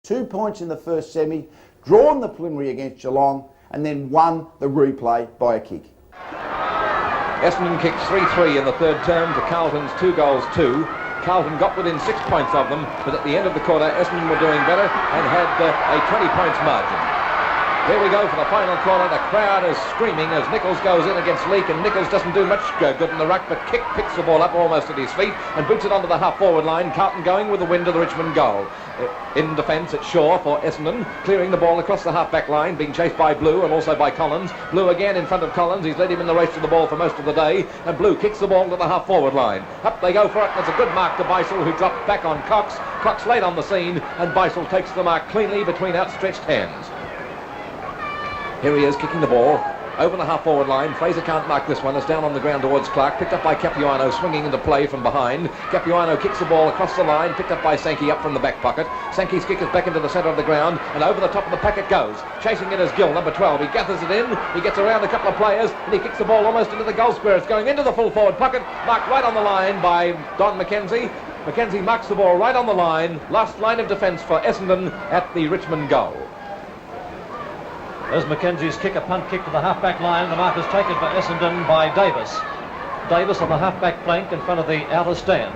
2 points in the first semi, drawn the preliminary against Geelong, and then won the replay by a kick. Essendon kicked 3-3 in the third term to Carlton's 2-2. Carlton got within 6 points of them, but at the end of the quarter, Essendon were doing better and had a 20 points margin. Here we go for the final quarter. The crowd is screaming as Nichols goes in against Leake, and Nichols doesn't do much good in the ruck, but picks the ball up almost at his feet and boots it onto the half-forward line. Carlton going with the wind to the Richmond goal. In defence, it's Shaw for Essendon, clearing the ball across the half-back line, being chased by Blue and also by Collins. Blue again in front of Collins. He's led him in the race to the ball for most of the day, and Blue kicks the ball to the half-forward line. Up they go for it. That's a good mark to Beisel, who dropped back on Cox. Cox late on the scene, and Beisel takes the mark cleanly between outstretched hands. Here he is kicking the ball over the half-forward line. Fraser can't mark this one. It's down on the ground towards Clark. Picked up by Capuano, swinging into play from behind. Capuano kicks the ball across the line. Picked up by Sankey up from the back pocket. Sankey's kick is back into the centre of the ground, and over the top of the packet goes. Chasing it is Gill, number 12. He gathers it in. He gets around a couple of players, and he kicks the ball almost into the goal square. It's going into the full forward pocket. Marked right on the line by Don McKenzie. McKenzie marks the ball right on the line. Last line of defence for Essendon at the Richmond goal. There's Mackenzie's kick, a punt kick to the half-back line. The mark is taken for Essendon by Davis. Davis on the half-back flank in front of the outer stand.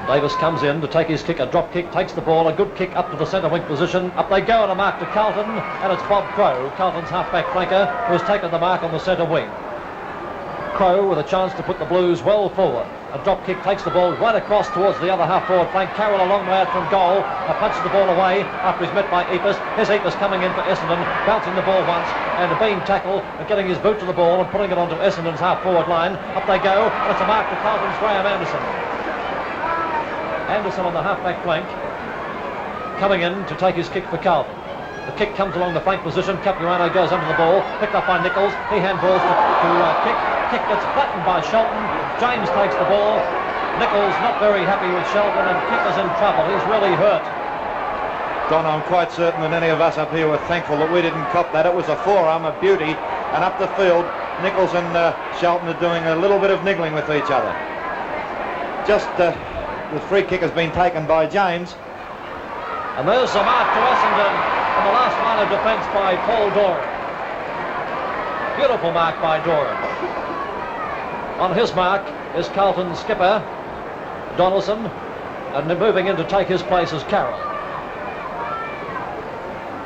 Davis comes in to take his kick, a drop kick, takes the ball, a good kick up to the centre wing position. Up they go, and a mark to Carlton, and it's Bob Crow, Carlton's half-back flanker, who has taken the mark on the centre wing. Crow with a chance to put the Blues well forward. A drop kick takes the ball right across towards the other half-forward flank. Carroll a long way out from goal. Punches the ball away after he's met by Epis. Here's Epis coming in for Essendon, bouncing the ball once, and being tackled, and getting his boot to the ball and putting it onto Essendon's half-forward line. Up they go, and it's a mark to Carlton's Graham Anderson. Anderson on the half-back flank, coming in to take his kick for Carlton. The kick comes along the flank position. Capuano goes under the ball, picked up by Nichols. He handballs to kick. Kick gets flattened by Shelton. James takes the ball. Nichols not very happy with Shelton, and Kick is in trouble. He's really hurt. Don, I'm quite certain that any of us up here were thankful that we didn't cop that. It was a forearm of beauty, and up the field, Nichols and Shelton are doing a little bit of niggling with each other. Just the free kick has been taken by James. And there's a mark to Essendon on the last line of defence by Paul Doran. Beautiful mark by Doran. On his mark is Carlton skipper Donaldson, and moving in to take his place is Carroll.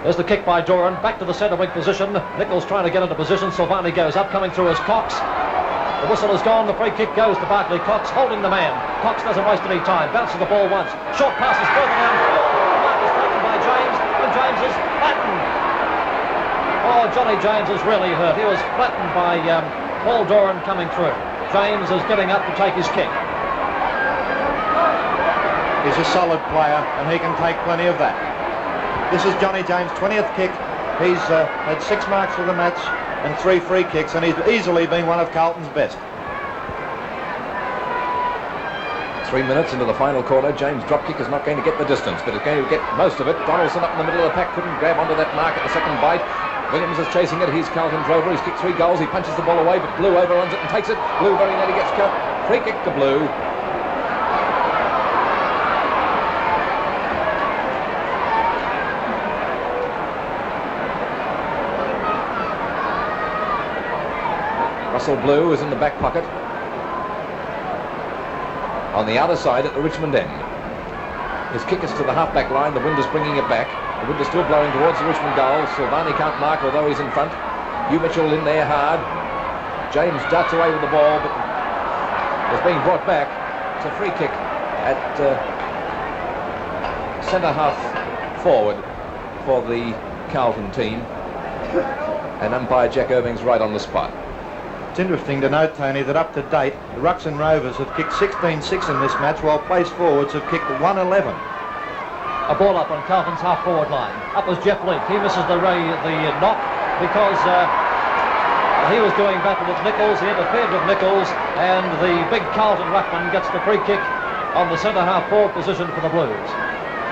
There's the kick by Doran, back to the centre wing position. Nichols trying to get into position. Silvani goes up, coming through as Cox. The whistle is gone. The free kick goes to Barclay Cox, holding the man. Cox doesn't waste any time. Bounces the ball once. Short passes further downfield. The mark is taken by James, and James is flattened. Oh, Johnny James is really hurt. He was flattened by Paul Doran coming through. James is getting up to take his kick. He's a solid player, and he can take plenty of that. This is Johnny James' 20th kick. He's had 6 marks for the match and 3 free kicks, and he's easily been one of Carlton's best. 3 minutes into the final quarter. James' drop kick is not going to get the distance, but it's going to get most of it. Donaldson up in the middle of the pack couldn't grab onto that mark at the second bite. Williams is chasing it. He's Carlton's rover. He's kicked 3 goals. He punches the ball away, but Blue overruns it and takes it. Blue very nearly gets cut. Free kick to Blue. Russell Blue is in the back pocket. On the outer side at the Richmond end. His kick is to the half-back line. The wind is bringing it back. The wind is still blowing towards the Richmond goal. Silvani can't mark, although he's in front. Hugh Mitchell in there hard. James darts away with the ball, but is being brought back. It's a free kick at centre half forward for the Carlton team. And umpire Jack Irving's right on the spot. It's interesting to note, Tony, that up to date, the Rucks and Rovers have kicked 16-6 in this match, while place forwards have kicked 111. A ball up on Carlton's half-forward line. Up was Jeff Leake. He misses the knock because he was doing battle with Nichols. He interfered with Nichols, and the big Carlton ruckman gets the free kick on the centre half-forward position for the Blues.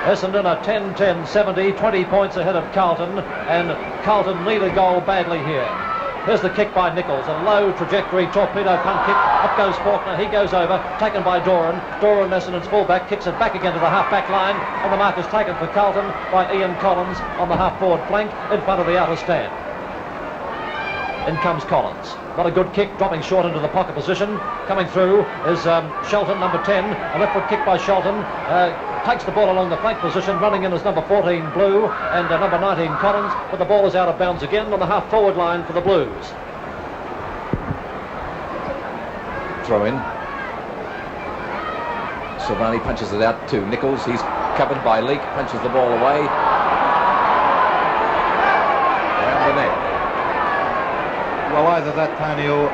Essendon are 10-10-70, 20 points ahead of Carlton, and Carlton need a goal badly here. Here's the kick by Nichols, a low trajectory torpedo punt kick. Up goes Faulkner, he goes over, taken by Doran. Doran, Essendon's fullback, kicks it back again to the half-back line, and the mark is taken for Carlton by Ian Collins on the half-forward flank in front of the outer stand. In comes Collins. Not a good kick, dropping short into the pocket position. Coming through is Shelton, number 10. A left foot kick by Shelton. Takes the ball along the flank position. Running in is number 14, Blue, and number 19, Collins. But the ball is out of bounds again on the half-forward line for the Blues. Throw in. Silvani punches it out to Nichols. He's covered by Leake. Punches the ball away. And the net. Well, either that, Tony, or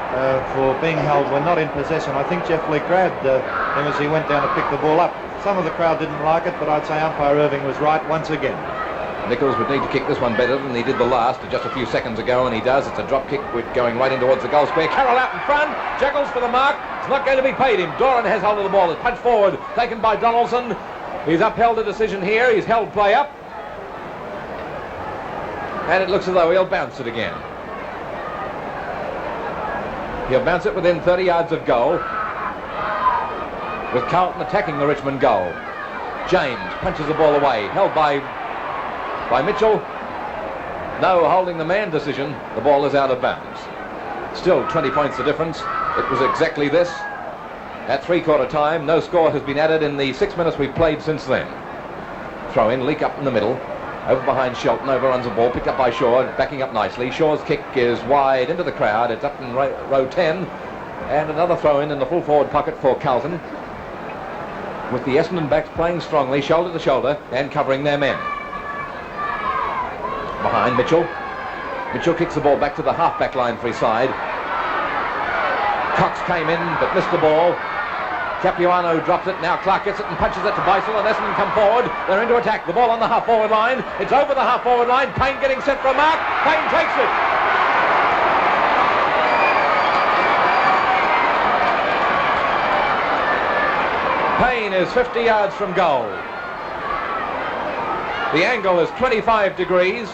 for being held, were not in possession. I think Jeff Leake grabbed him as he went down to pick the ball up. Some of the crowd didn't like it, but I'd say umpire Irving was right once again. Nichols would need to kick this one better than he did the last just a few seconds ago, and he does. It's a drop kick going right in towards the goal square. Carroll out in front. Jackals for the mark. It's not going to be paid him. Doran has hold of the ball. It's punched forward, taken by Donaldson. He's upheld the decision here. He's held play up. And it looks as though he'll bounce it again. He'll bounce it within 30 yards of goal, with Carlton attacking the Richmond goal. James punches the ball away, held by Mitchell. No holding the man decision. The ball is out of bounds. Still 20 points the difference. It was exactly this at three-quarter time. No score has been added in the 6 minutes we've played since then. Throw in, Leak up in the middle. Over behind Shelton, overruns the ball, picked up by Shaw, backing up nicely. Shaw's kick is wide into the crowd. It's up in row 10. And another throw in the full forward pocket for Carlton, with the Essendon backs playing strongly, shoulder to shoulder, and covering their men. Behind Mitchell. Mitchell kicks the ball back to the half-back line for his side. Cox came in, but missed the ball. Capuano dropped it. Now Clark gets it and punches it to Beisel, and Essendon come forward. They're into attack. The ball on the half-forward line. It's over the half-forward line. Payne getting set for a mark. Payne takes it. Payne is 50 yards from goal. The angle is 25 degrees.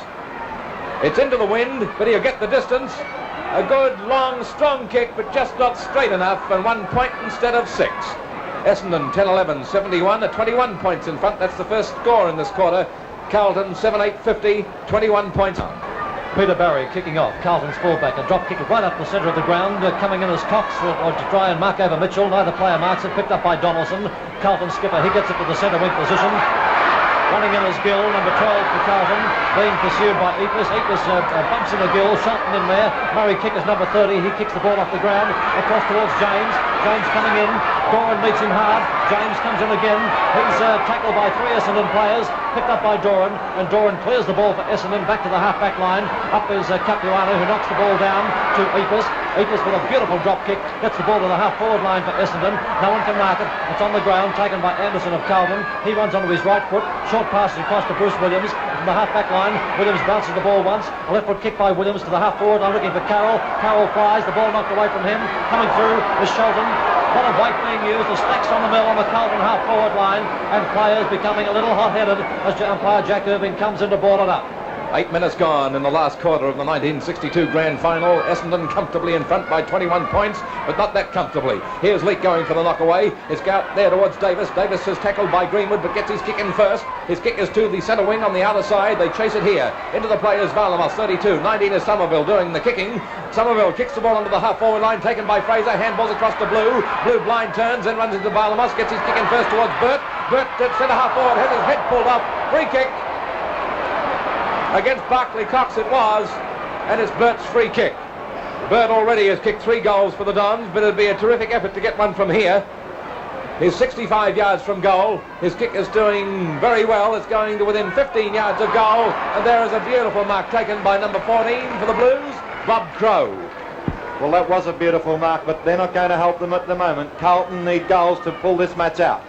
It's into the wind, but he'll get the distance. A good, long, strong kick, but just not straight enough, and 1 point instead of 6. Essendon 10-11, 71, at 21 points in front. That's the first score in this quarter. Carlton 7-8-50, 21 points on. Peter Barry kicking off. Carlton's fullback. A drop kick right up the centre of the ground. Coming in as Cox to try and mark over Mitchell. Neither player marks it. Picked up by Donaldson. Carlton skipper, he gets it to the centre wing position. Running in as Gill, number 12 for Carlton, being pursued by Epis. Epis bumps into Gill, Shelton in there. Murray kickers number 30, he kicks the ball off the ground, across towards James. James coming in, Doran meets him hard. James comes in again. He's tackled by 3 Essendon players, picked up by Doran, and Doran clears the ball for Essendon back to the half-back line. Up is Capuano, who knocks the ball down to Epis. Epis with a beautiful drop kick, gets the ball to the half-forward line for Essendon. No one can mark it. It's on the ground, taken by Anderson of Carlton. He runs onto his right foot. Short passes across to Bruce Williams from the half-back line. Williams bounces the ball once. A left foot kick by Williams to the half-forward line, looking for Carroll. Carroll flies. The ball knocked away from him. Coming through is Shelton. A lot of weight being used. The stacks on the mill on the Carlton half-forward line, and players becoming a little hot-headed as umpire Jack Irving comes in to ball it up. 8 minutes gone in the last quarter of the 1962 Grand Final. Essendon comfortably in front by 21 points, but not that comfortably. Here's Leake going for the knockaway. It's out there towards Davis. Davis is tackled by Greenwood, but gets his kick in first. His kick is to the centre wing on the outer side. They chase it here. Into the players, Varlamos, 32. 19 is Somerville doing the kicking. Somerville kicks the ball onto the half-forward line, taken by Fraser. Handballs across to Blue. Blue blind turns, then runs into Varlamos, gets his kick in first towards Burt. Burt at centre half-forward, has his head pulled off. Free kick. Against Barclay Cox it was, and it's Burt's free kick. Burt already has kicked 3 goals for the Dons, but it'd be a terrific effort to get one from here. He's 65 yards from goal. His kick is doing very well. It's going to within 15 yards of goal, and there is a beautiful mark taken by number 14 for the Blues, Bob Crow. Well, that was a beautiful mark, but they're not going to help them at the moment. Carlton need goals to pull this match out.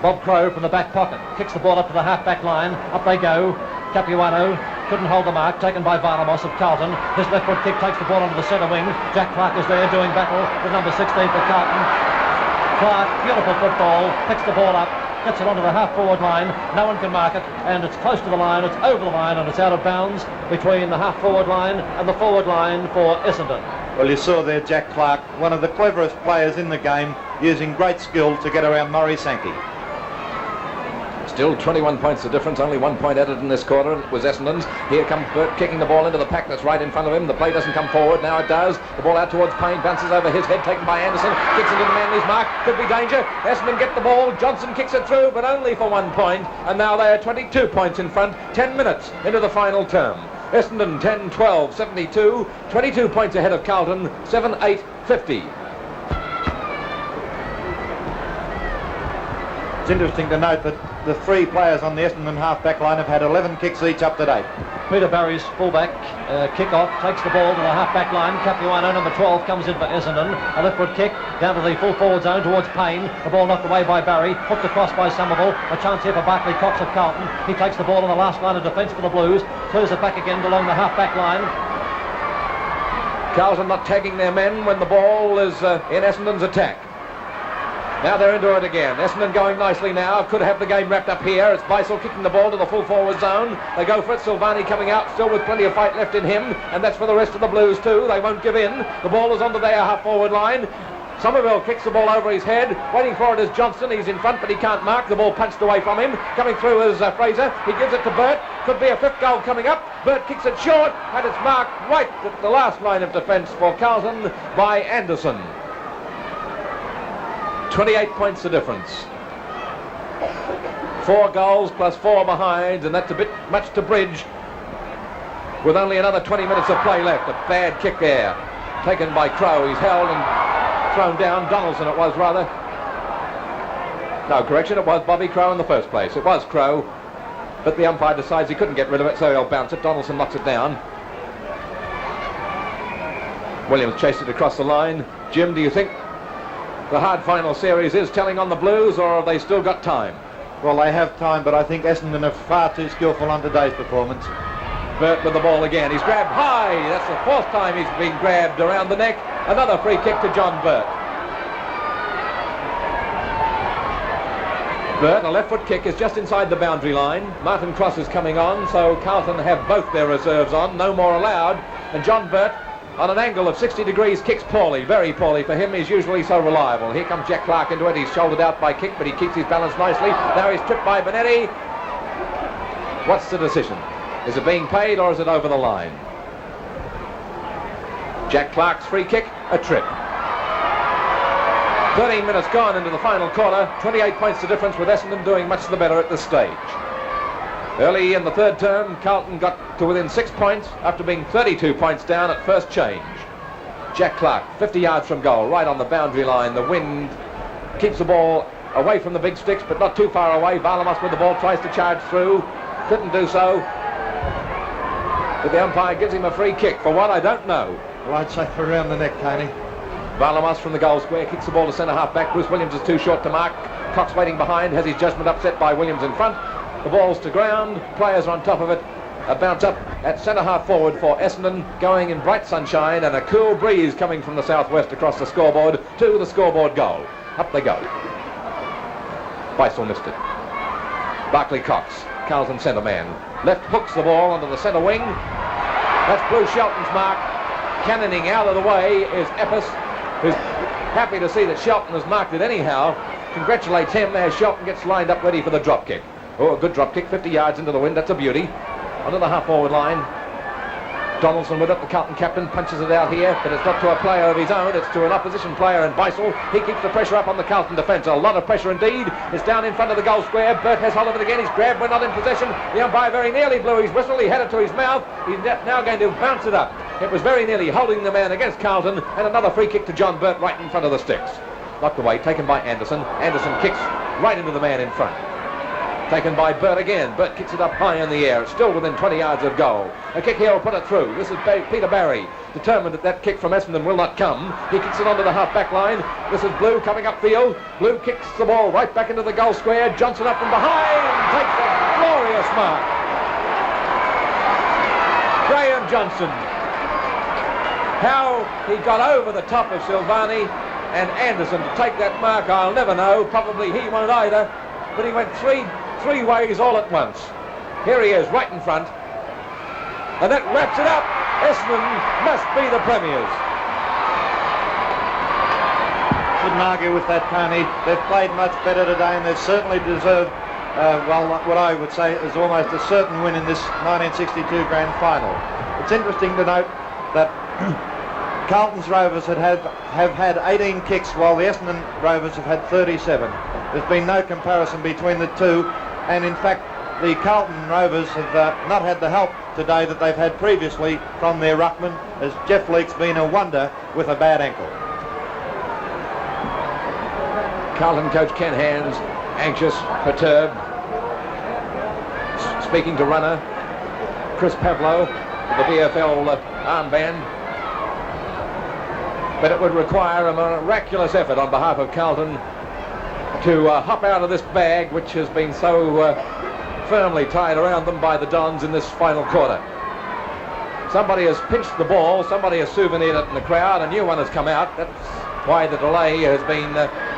Bob Crow from the back pocket kicks the ball up to the half-back line. Up they go. Capuano couldn't hold the mark, taken by Varlamos of Carlton. His left foot kick takes the ball onto the centre wing. Jack Clark is there doing battle with number 16 for Carlton. Clark, beautiful football, picks the ball up, gets it onto the half-forward line. No one can mark it, and it's close to the line, it's over the line, and it's out of bounds between the half-forward line and the forward line for Essendon. Well, you saw there Jack Clark, one of the cleverest players in the game, using great skill to get around Murray Sankey. Still 21 points the difference, only 1 point added in this quarter, and it was Essendon's. Here comes Burt kicking the ball into the pack that's right in front of him. The play doesn't come forward, now it does. The ball out towards Payne, bounces over his head, taken by Anderson, kicks into the man in his mark, could be danger. Essendon get the ball, Johnson kicks it through, but only for 1 point, and now they are 22 points in front, 10 minutes into the final term. Essendon 10-12, 72, 22 points ahead of Carlton, 7-8, 50. It's interesting to note that the 3 players on the Essendon half-back line have had 11 kicks each up to date. Peter Barry's fullback kick-off, takes the ball to the half-back line. Capuano, number 12, comes in for Essendon. A leftward kick down to the full-forward zone towards Payne. The ball knocked away by Barry, hooked across by Somerville. A chance here for Barclay Cox of Carlton. He takes the ball on the last line of defence for the Blues, clears it back again along the half-back line. Carlton not tagging their men when the ball is in Essendon's attack. Now they're into it again. Essendon going nicely now. Could have the game wrapped up here. It's Beisel kicking the ball to the full forward zone. They go for it. Silvani coming out, still with plenty of fight left in him. And that's for the rest of the Blues too. They won't give in. The ball is onto their half forward line. Somerville kicks the ball over his head. Waiting for it is Johnson. He's in front, but he can't mark. The ball punched away from him. Coming through is Fraser. He gives it to Burt. Could be a 5th goal coming up. Burt kicks it short, and it's marked right at the last line of defence for Carlton by Anderson. 28 points the difference. 4 goals plus 4 behind, and that's a bit much to bridge with only another 20 minutes of play left. A bad kick there, taken by Crowe. He's held and thrown down. Donaldson it was, rather. No, correction, it was Bobby Crowe in the first place. It was Crowe, but the umpire decides he couldn't get rid of it, so he'll bounce it. Donaldson knocks it down. Williams chased it across the line. Jim, do you think the hard final series is telling on the Blues, or have they still got time? Well, they have time, but I think Essendon are far too skillful on today's performance. Burt with the ball again. He's grabbed high. That's the 4th time he's been grabbed around the neck. Another free kick to John Burt. Burt, a left foot kick, is just inside the boundary line. Martin Cross is coming on, so Carlton have both their reserves on. No more allowed. And John Burt, on an angle of 60 degrees, kicks poorly, very poorly for him. He's usually so reliable. Here comes Jack Clark into it. He's shouldered out by Kick, but he keeps his balance nicely. Now he's tripped by Benetti. What's the decision? Is it being paid, or is it over the line? Jack Clark's free kick, a trip. 13 minutes gone into the final quarter. 28 points the difference, with Essendon doing much the better at this stage. Early in the 3rd term, Carlton got to within 6 points after being 32 points down at first change. Jack Clark, 50 yards from goal, right on the boundary line. The wind keeps the ball away from the big sticks, but not too far away. Varlamas with the ball tries to charge through. Couldn't do so. But the umpire gives him a free kick for what, I don't know. Well, I'd say for around the neck, Tony. Varlamas from the goal square kicks the ball to centre half back. Bruce Williams is too short to mark. Cox waiting behind, has his judgment upset by Williams in front. The ball's to ground, players are on top of it. A bounce up at centre half forward for Essendon, going in bright sunshine and a cool breeze coming from the southwest across the scoreboard to the scoreboard goal. Up they go. Beisel missed it. Barclay Cox, Carlton centre man. Left hooks the ball onto the centre wing. That's Blue Shelton's mark. Cannoning out of the way is Epis, who's happy to see that Shelton has marked it anyhow. Congratulates him as Shelton gets lined up ready for the drop kick. Oh, a good drop kick, 50 yards into the wind. That's a beauty. Onto the half-forward line. Donaldson with it, the Carlton captain, punches it out here, but it's not to a player of his own, it's to an opposition player, and Beisel, he keeps the pressure up on the Carlton defence. A lot of pressure indeed. It's down in front of the goal square. Burt has hold of it again. He's grabbed, but not in possession. The umpire very nearly blew his whistle. He had it to his mouth. He's now going to bounce it up. It was very nearly holding the man against Carlton, and another free kick to John Burt right in front of the sticks. Knocked away, taken by Anderson. Anderson kicks right into the man in front. Taken by Burt again. Burt kicks it up high in the air. It's still within 20 yards of goal. A kick here will put it through. This is Peter Barry, determined that that kick from Essendon will not come. He kicks it onto the half-back line. This is Blue coming upfield. Blue kicks the ball right back into the goal square. Johnson up from behind. Takes a glorious mark. Graham Johnson. How he got over the top of Silvani and Anderson to take that mark, I'll never know. Probably he won't either. but he went three ways all at once. Here he is, right in front. And that wraps it up. Essendon must be the premiers. Couldn't argue with that, Tony. They've played much better today, and they've certainly deserved, what I would say is almost a certain win in this 1962 Grand Final. It's interesting to note that Carlton's Rovers have had 18 kicks, while the Essendon Rovers have had 37. There's been no comparison between the two, and in fact, the Carlton Rovers have not had the help today that they've had previously from their ruckman, as Jeff Leake's been a wonder with a bad ankle. Carlton coach Ken Hands, anxious, perturbed, speaking to runner Chris Pavlo, the VFL armband. But it would require a miraculous effort on behalf of Carlton to hop out of this bag, which has been so firmly tied around them by the Dons in this final quarter. Somebody has pinched the ball, somebody has souvenired it in the crowd, a new one has come out. That's why the delay has been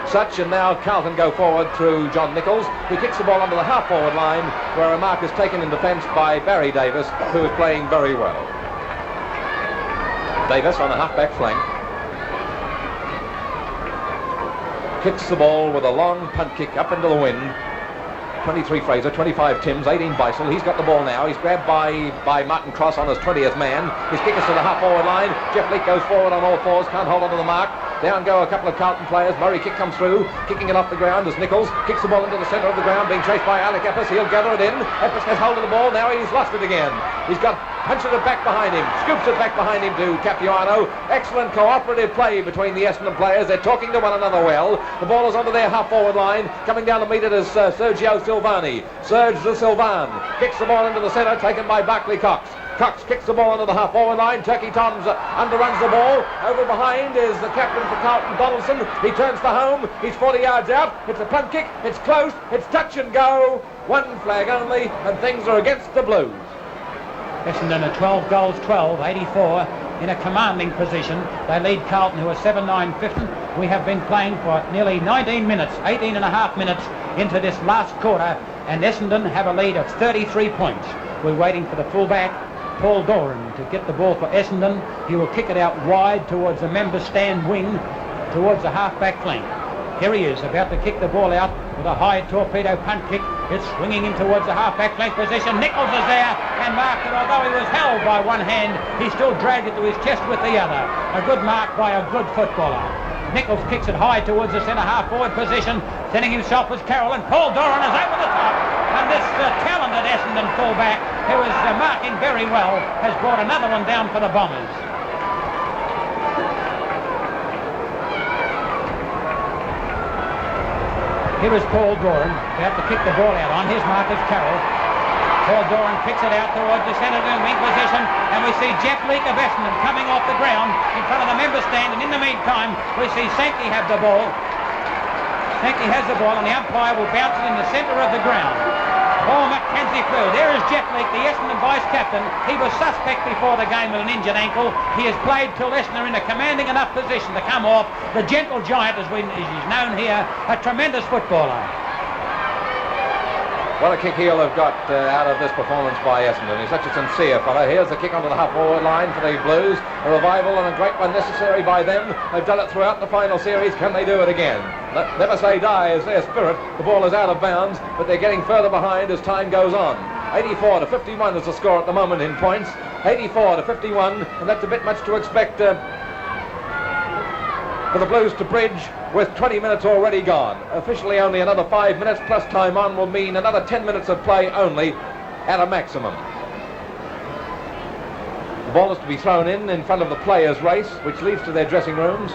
such, and now Carlton go forward through John Nichols, who kicks the ball onto the half-forward line, where a mark is taken in defence by Barry Davis, who is playing very well. Davis on the half-back flank kicks the ball with a long punt kick up into the wind. 23 Fraser, 25 Timms, 18 Beisel. He's got the ball now. He's grabbed by Martin Cross on his 20th man. His kick is to the half-forward line. Jeff Leake goes forward on all fours, can't hold on to the mark. Down go a couple of Carlton players. Murray kick comes through, kicking it off the ground as Nichols kicks the ball into the centre of the ground, being chased by Alec Epps. He'll gather it in. Epps has hold of the ball. Now he's lost it again. He's got punches it back behind him, scoops it back behind him to Capuano. Excellent cooperative play between the Essendon players. They're talking to one another well. The ball is onto their half-forward line. Coming down to meet it is Sergio Silvani. Serge the Silvan kicks the ball into the centre, taken by Barclay Cox. Cox kicks the ball into the half-forward line. Turkey Toms underruns the ball. Over behind is the captain for Carlton, Donaldson. He turns for home. He's 40 yards out. It's a punt kick. It's close. It's touch and go. One flag only, and things are against the Blues. Essendon are 12 goals, 12, 84, in a commanding position. They lead Carlton, who are 7-9 fifth. We have been playing for nearly 19 minutes, 18 and a half minutes into this last quarter, and Essendon have a lead of 33 points. We're waiting for the fullback, Paul Doran, to get the ball for Essendon. He will kick it out wide towards the member stand wing, towards the half-back flank. Here he is, about to kick the ball out with a high torpedo punt kick. It's swinging in towards the half-back flank position. Nichols is there and marked it. Although he was held by one hand, he still dragged it to his chest with the other. A good mark by a good footballer. Nichols kicks it high towards the centre half-forward position, sending himself as Carroll, and Paul Doran is over the top. And this talented Essendon fullback, who is marking very well, has brought another one down for the Bombers. Here is Paul Doran, about to kick the ball out on. His mark is Carroll. Paul Doran kicks it out towards the centre wing position, and we see Jeff Leake of Essendon coming off the ground in front of the member stand, and in the meantime we see Sankey have the ball. Sankey has the ball, and the umpire will bounce it in the centre of the ground. Paul Mackenzie flew. There is Jeff Leake, the Essendon vice-captain. He was suspect before the game with an injured ankle. He has played till Essendon in a commanding enough position to come off. The gentle giant, as he's known here, a tremendous footballer. What a kick he'll have got out of this performance by Essendon. He's such a sincere fellow. Here's the kick onto the half-forward line for the Blues. A revival and a great one necessary by them. They've done it throughout the final series. Can they do it again? Never say die is their spirit. The ball is out of bounds, but they're getting further behind as time goes on. 84-51 is the score at the moment in points. 84-51, and that's a bit much to expect for the Blues to bridge with 20 minutes already gone. Officially only another 5 minutes plus time on will mean another 10 minutes of play only at a maximum. The ball is to be thrown in front of the players' race, which leads to their dressing rooms.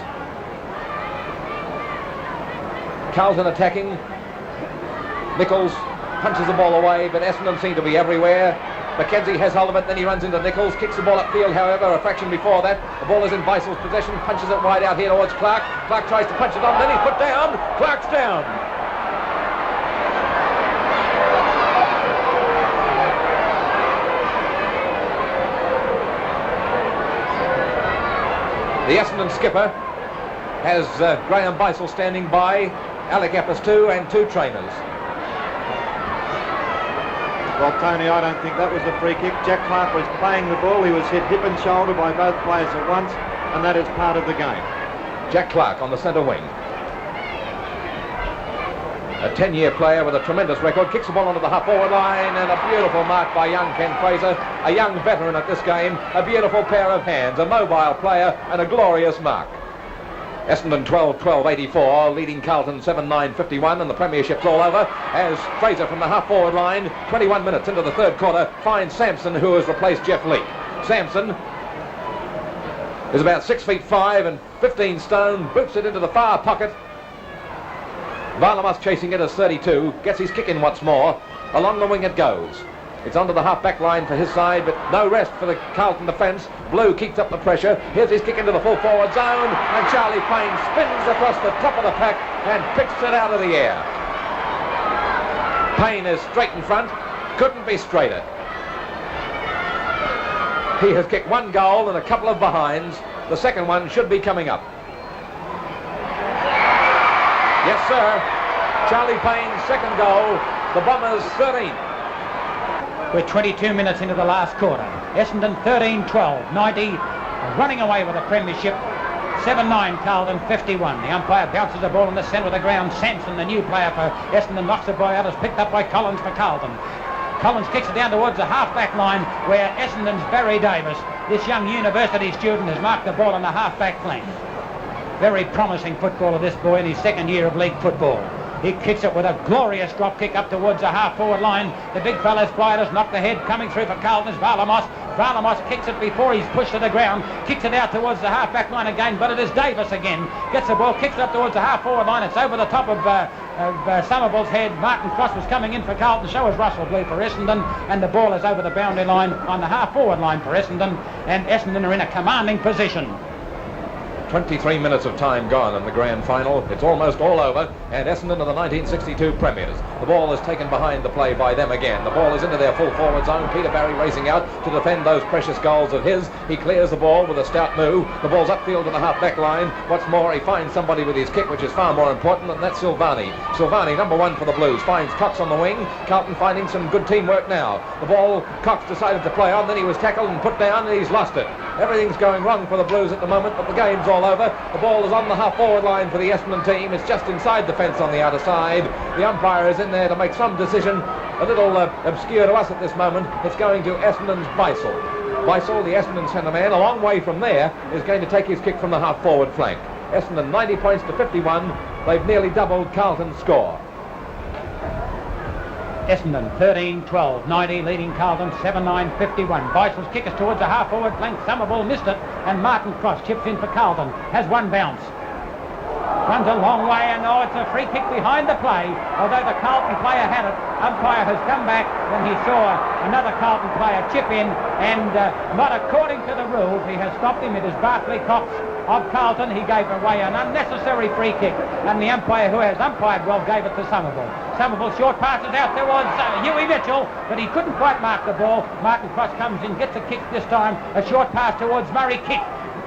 Carlton attacking. Nichols punches the ball away, but Essendon seem to be everywhere. Mackenzie has hold of it, then he runs into Nichols, kicks the ball upfield, however, a fraction before that. The ball is in Beisel's possession, punches it wide out here towards Clark. Clark tries to punch it on, then he's put down. Clark's down. The Essendon skipper has Graham Beisel standing by, Alec Epps too, and two trainers. Well, Tony, I don't think that was a free kick. Jack Clark was playing the ball. He was hit hip and shoulder by both players at once, and that is part of the game. Jack Clark on the centre wing. A 10-year player with a tremendous record, kicks the ball onto the half-forward line, and a beautiful mark by young Ken Fraser, a young veteran at this game, a beautiful pair of hands, a mobile player, and a glorious mark. Essendon 12-12-84, leading Carlton 7-9-51, and the premiership's all over as Fraser from the half-forward line, 21 minutes into the third quarter, finds Sampson, who has replaced Jeff Leake. Sampson is about 6'5" and 15 stone, boots it into the far pocket. Varlamas chasing it as 32, gets his kick in once more. Along the wing it goes. It's onto the half-back line for his side, but no rest for the Carlton defence. Blue keeps up the pressure. Here's his kick into the full-forward zone, and Charlie Payne spins across the top of the pack and picks it out of the air. Payne is straight in front, couldn't be straighter. He has kicked one goal and a couple of behinds. The second one should be coming up. Yes, sir. Charlie Payne's second goal. The Bombers 13. We're 22 minutes into the last quarter. Essendon 13-12, 90, running away with the premiership. 7-9, Carlton 51. The umpire bounces the ball in the centre of the ground. Sampson, the new player for Essendon, knocks the ball out. Is picked up by Collins for Carlton. Collins kicks it down towards the half-back line where Essendon's Barry Davis, this young university student, has marked the ball on the half-back flank. Very promising footballer, this boy, in his second year of league football. He kicks it with a glorious drop kick up towards the half-forward line. The big fella's gliders knock the head. Coming through for Carlton is Varlamos. Varlamos kicks it before he's pushed to the ground. Kicks it out towards the half-back line again, but it is Davis again. Gets the ball, kicks it up towards the half-forward line. It's over the top of Somerville's head. Martin Cross was coming in for Carlton. So is Russell Blue for Essendon. And the ball is over the boundary line on the half-forward line for Essendon. And Essendon are in a commanding position. 23 minutes of time gone in the grand final. It's almost all over, and Essendon are the 1962 premiers. The ball is taken behind the play by them again. The ball is into their full forward zone. Peter Barry racing out to defend those precious goals of his. He clears the ball with a stout move. The ball's upfield to the half-back line. What's more, he finds somebody with his kick, which is far more important, and that's Silvani. Silvani, number one for the Blues, finds Cox on the wing. Carlton finding some good teamwork now. The ball, Cox decided to play on, then he was tackled and put down, and he's lost it. Everything's going wrong for the Blues at the moment, but the game's all over. The ball is on the half-forward line for the Essendon team. It's just inside the fence on the outer side. The umpire is in there to make some decision. A little obscure to us at this moment. It's going to Essendon's Beisel. Beisel, the Essendon centre man, a long way from there, is going to take his kick from the half-forward flank. Essendon 90 points to 51. They've nearly doubled Carlton's score. Essendon 13-12, 90, leading Carlton 7-9-51. Beisel's kick is towards the half-forward flank. Somerville missed it, and Martin Cross chips in for Carlton. Has one bounce. Runs a long way, and it's a free kick behind the play. Although the Carlton player had it, umpire has come back when he saw another Carlton player chip in, and not according to the rules. He has stopped him. It is Barclay Cox of Carlton. He gave away an unnecessary free kick, and the umpire, who has umpired well, gave it to Somerville. Somerville short passes out towards Huey Mitchell, but he couldn't quite mark the ball. Martin Cross comes in, gets a kick this time, a short pass towards Murray. Kick.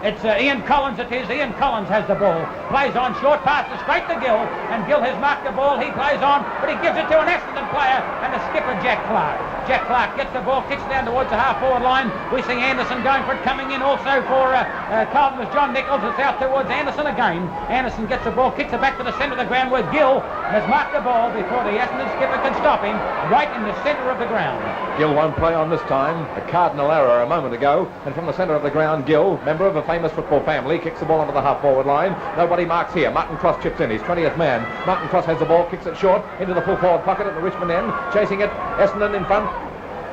It's Ian Collins it is. Ian Collins has the ball. Plays on, short passes straight to Gill, and Gill has marked the ball. He plays on, but he gives it to an Essendon player, and the skipper, Jack Clark. Jack Clark gets the ball, kicks down towards the half-forward line. We see Anderson going for it, coming in also for Carlton was John Nichols. It's out towards Anderson again. Anderson gets the ball, kicks it back to the centre of the ground where Gill has marked the ball before the Essendon skipper can stop him, right in the centre of the ground. Gill won't play on this time. A cardinal error a moment ago, and from the centre of the ground, Gill, member of a famous football family, kicks the ball onto the half-forward line. Nobody marks here. Martin Cross chips in. He's 20th man. Martin Cross has the ball, kicks it short into the full-forward pocket at the Richmond end. Chasing it, Essendon in front.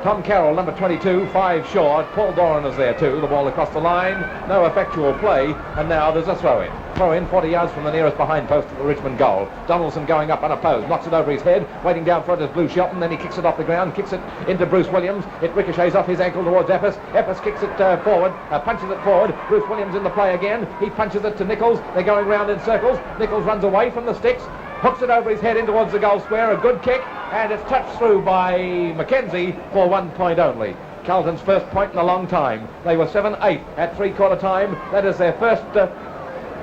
Tom Carroll, number 22, 5 short. Paul Doran is there too. The ball across the line. No effectual play, and now there's a throw-in. Throw-in 40 yards from the nearest behind post of the Richmond goal. Donaldson going up unopposed. Knocks it over his head. Waiting down front is Blue Shelton. Then he kicks it off the ground. Kicks it into Bruce Williams. It ricochets off his ankle towards Eppes. Eppes kicks it forward. Punches it forward. Bruce Williams in the play again. He punches it to Nichols. They're going round in circles. Nichols runs away from the sticks. Hooks it over his head in towards the goal square. A good kick. And it's touched through by Mackenzie for 1 point only. Carlton's first point in a long time. They were 7-8 at three-quarter time. That is their first,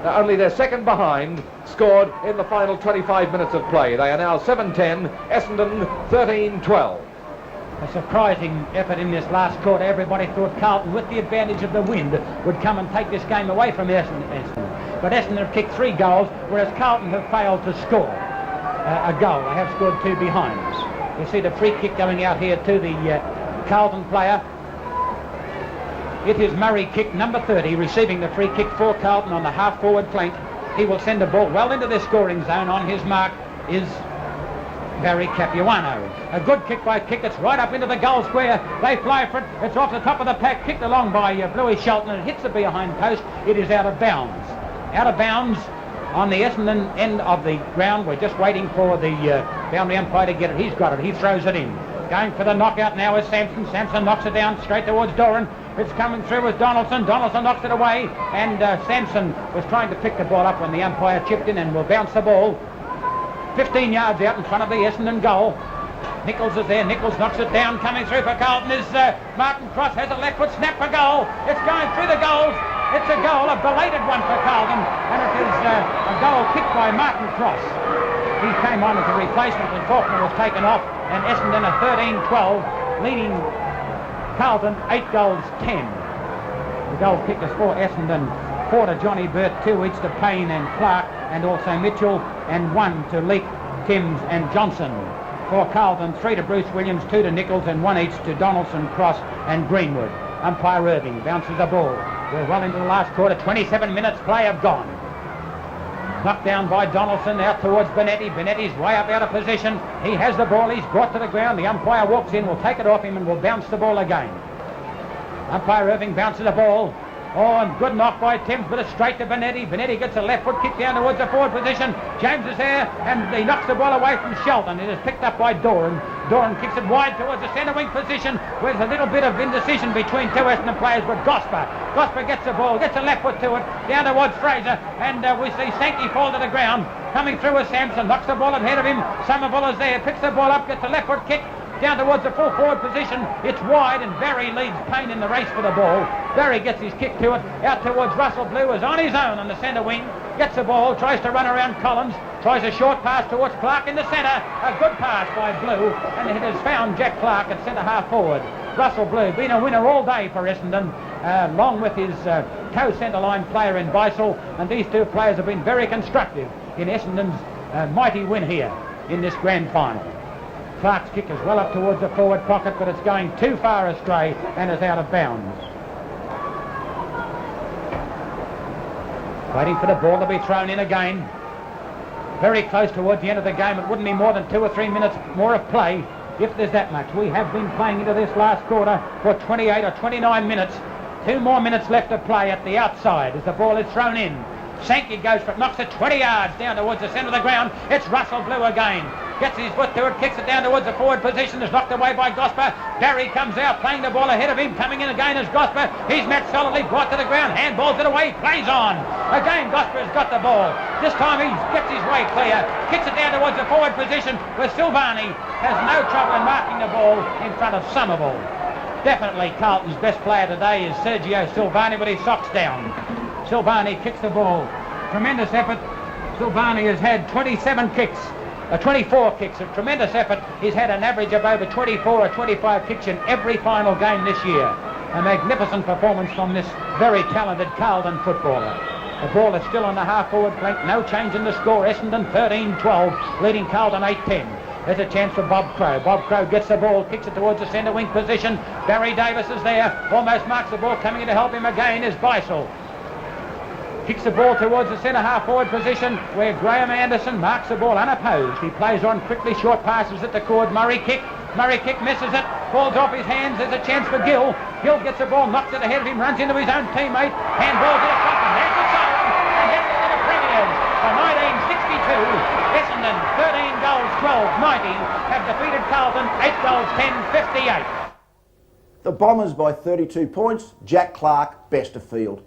only their second behind, scored in the final 25 minutes of play. They are now 7-10, Essendon 13-12. A surprising effort in this last quarter. Everybody thought Carlton, with the advantage of the wind, would come and take this game away from Essendon. But Essendon have kicked 3 goals, whereas Carlton have failed to score a goal. They have scored 2 behinds. You see the free kick going out here to the Carlton player. It is Murray Kick, number 30, receiving the free kick for Carlton on the half-forward flank. He will send the ball well into the scoring zone. On his mark is Barry Capuano. A good kick by Kick. It's right up into the goal square. They fly for it. It's off the top of the pack, kicked along by Bluey Shelton, and it hits the behind post. It is out of bounds. Out of bounds on the Essendon end of the ground. We're just waiting for the boundary umpire to get it. He's got it. He throws it in. Going for the knockout now is Sampson. Sampson knocks it down straight towards Doran. It's coming through with Donaldson. Donaldson knocks it away, and Sampson was trying to pick the ball up when the umpire chipped in and will bounce the ball 15 yards out in front of the Essendon goal. Nichols is there. Nichols knocks it down. Coming through for Carlton is Martin Cross. Has a left foot snap for goal. It's going through the goals. It's a goal, a belated one for Carlton, and it is a goal kicked by Martin Cross. He came on as a replacement when Faulkner was taken off, and Essendon are 13-12, leading Carlton 8 goals 10. The goal kickers for Essendon, 4 to Johnny Burt, 2 each to Payne and Clark, and also Mitchell, and 1 to Leake, Timms and Johnson. For Carlton, 3 to Bruce Williams, 2 to Nichols, and 1 each to Donaldson, Cross and Greenwood. Umpire Irving bounces the ball. We're well into the last quarter. 27 minutes play have gone. Knocked down by Donaldson out towards Benetti. Benetti's way up out of position. He has the ball. He's brought to the ground. The umpire walks in, will take it off him and will bounce the ball again. Umpire Irving bounces the ball. Oh, and good knock by Timms, but it's straight to Benetti. Benetti gets a left foot kick down towards the forward position. James is there, and he knocks the ball away from Shelton. It is picked up by Doran. Doran kicks it wide towards the centre wing position, where there's a little bit of indecision between 2 Essendon players, but Gosper gets the ball, gets a left foot to it, down towards Fraser, and we see Sankey fall to the ground. Coming through with Sampson, knocks the ball ahead of him. Somerville is there, picks the ball up, gets a left foot kick, down towards the full forward position. It's wide, and Barry leads Payne in the race for the ball. Barry gets his kick to it, out towards Russell Blue, is on his own on the centre wing, gets the ball, tries to run around Collins, tries a short pass towards Clark in the centre. A good pass by Blue, and it has found Jack Clark at centre half forward. Russell Blue, been a winner all day for Essendon, along with his co-centre line player in Beisel, and these 2 players have been very constructive in Essendon's mighty win here in this grand final. Clark's kick is well up towards the forward pocket, but it's going too far astray and is out of bounds. Waiting for the ball to be thrown in again. Very close towards the end of the game. It wouldn't be more than 2 or 3 minutes more of play if there's that much. We have been playing into this last quarter for 28 or 29 minutes. 2 more minutes left to play at the outside as the ball is thrown in. Sankey goes for it, knocks it 20 yards down towards the centre of the ground. It's Russell Blue again. Gets his foot to it, kicks it down towards the forward position, is knocked away by Gosper. Barry comes out, playing the ball ahead of him, coming in again as Gosper. He's met solidly, brought to the ground, handballs it away, plays on. Again, Gosper has got the ball. This time he gets his way clear, kicks it down towards the forward position, where Silvani has no trouble in marking the ball in front of Somerville. Definitely Carlton's best player today is Sergio Silvani, but he socks down. Silvani kicks the ball. Tremendous effort. Silvani has had 27 kicks. 24 kicks, a tremendous effort. He's had an average of over 24 or 25 kicks in every final game this year. A magnificent performance from this very talented Carlton footballer. The ball is still on the half-forward flank. No change in the score. Essendon 13-12, leading Carlton 8-10. There's a chance for Bob Crow. Bob Crow gets the ball, kicks it towards the centre wing position. Barry Davis is there, almost marks the ball. Coming in to help him again is Beisel. Kicks the ball towards the centre half-forward position, where Graham Anderson marks the ball unopposed. He plays on quickly, short passes at the cord. Murray kick misses it, falls off his hands. There's a chance for Gill. Gill gets the ball, knocks it ahead of him, runs into his own teammate, handballs it across, and there's the siren, and heads to the premiers for 1962. Essendon 13 goals 12-90 have defeated Carlton 8 goals 10-58. The Bombers by 32 points. Jack Clark best of field.